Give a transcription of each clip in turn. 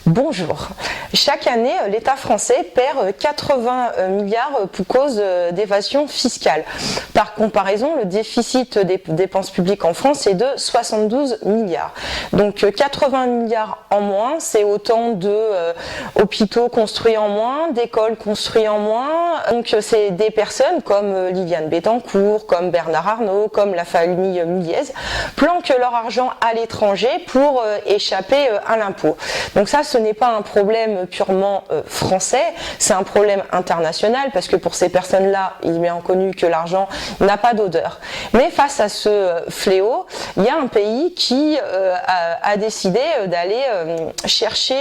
Bonjour. Chaque année, l'État français perd 80 milliards pour cause d'évasion fiscale. Par comparaison, le déficit des dépenses publiques en France est de 72 milliards. Donc 80 milliards en moins, c'est autant d'hôpitaux construits en moins, d'écoles construites en moins. Donc c'est des personnes comme Liliane Bettencourt, comme Bernard Arnault, comme la famille Muliez, planquent leur argent à l'étranger pour échapper à l'impôt. Donc ça, ce n'est pas un problème purement français, c'est un problème international parce que pour ces personnes-là, il est bien connu que l'argent n'a pas d'odeur. Mais face à ce fléau, il y a un pays qui a décidé d'aller chercher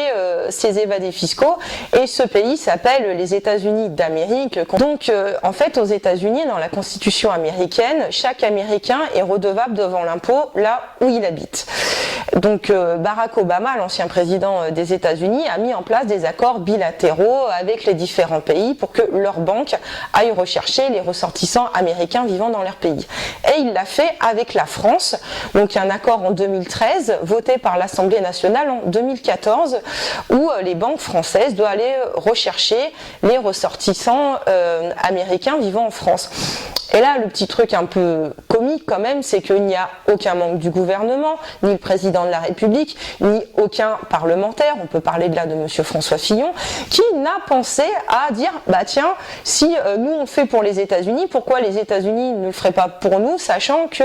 ces évadés fiscaux et ce pays s'appelle les États-Unis d'Amérique. Donc en fait, aux États-Unis, dans la Constitution américaine, chaque Américain est redevable devant l'impôt là où il habite. Donc Barack Obama, l'ancien président des États-Unis, a mis en place des accords bilatéraux avec les différents pays pour que leurs banques aillent rechercher les ressortissants américains vivant dans leur pays. Et il l'a fait avec la France. Donc un accord en 2013, voté par l'Assemblée nationale en 2014, où les banques françaises doivent aller rechercher les ressortissants américains vivant en France. Et là, le petit truc un peu comique quand même, c'est qu'il n'y a aucun membre du gouvernement, ni le président de la République, ni aucun parlementaire, on peut parler de là de M. François Fillon, qui n'a pensé à dire, bah tiens, si nous on le fait pour les États-Unis, pourquoi les États-Unis ne le feraient pas pour nous, sachant que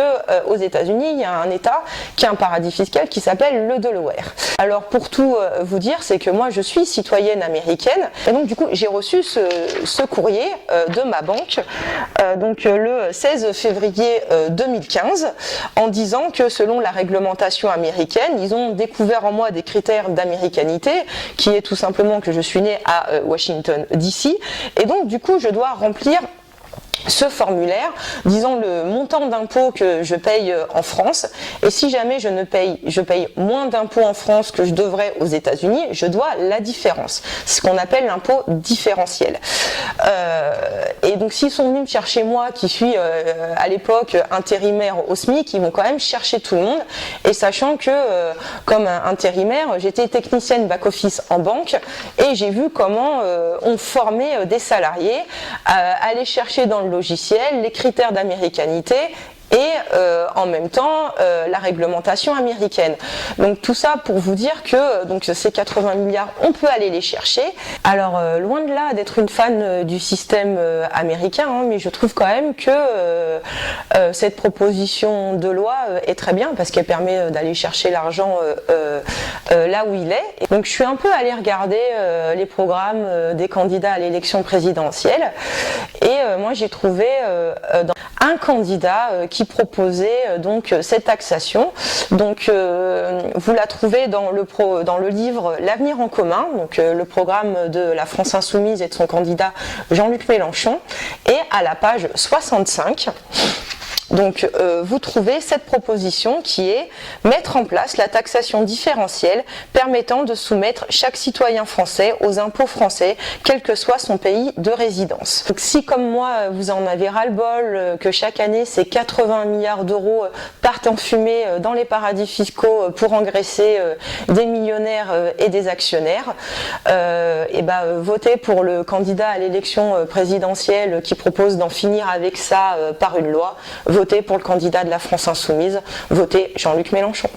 aux États-Unis, il y a un État qui a un paradis fiscal qui s'appelle le Delaware. Alors pour tout vous dire, c'est que moi je suis citoyenne américaine, et donc du coup j'ai reçu ce courrier de ma banque, donc le 16 février 2015, en disant que selon la réglementation américaine, ils ont découvert en moi des critères d'américanité, qui est tout simplement que je suis née à Washington DC, et donc du coup je dois remplir ce formulaire disant le montant d'impôt que je paye en France, et si jamais je paye moins d'impôts en France que je devrais aux États-Unis, je dois la différence, ce qu'on appelle l'impôt différentiel. Et donc s'ils sont venus me chercher moi qui suis à l'époque intérimaire au SMIC, ils vont quand même chercher tout le monde, et sachant que comme intérimaire, j'étais technicienne back-office en banque, et j'ai vu comment on formait des salariés à aller chercher dans le logiciel, les critères d'américanité et en même temps la réglementation américaine. Donc tout ça pour vous dire que donc ces 80 milliards, on peut aller les chercher. Alors loin de là d'être une fan du système américain, hein, mais je trouve quand même que cette proposition de loi est très bien parce qu'elle permet d'aller chercher l'argent là où il est. Et donc je suis un peu allée regarder les programmes des candidats à l'élection présidentielle, et moi j'ai trouvé un candidat qui proposait donc cette taxation. Donc vous la trouvez dans le livre L'avenir en commun, donc le programme de la France Insoumise et de son candidat Jean-Luc Mélenchon, et à la page 65. Donc vous trouvez cette proposition qui est mettre en place la taxation différentielle permettant de soumettre chaque citoyen français aux impôts français, quel que soit son pays de résidence. Donc si comme moi vous en avez ras-le-bol que chaque année ces 80 milliards d'euros partent en fumée dans les paradis fiscaux pour engraisser des millionnaires et des actionnaires, et votez pour le candidat à l'élection présidentielle qui propose d'en finir avec ça par une loi. Votez pour le candidat de la France Insoumise, votez Jean-Luc Mélenchon.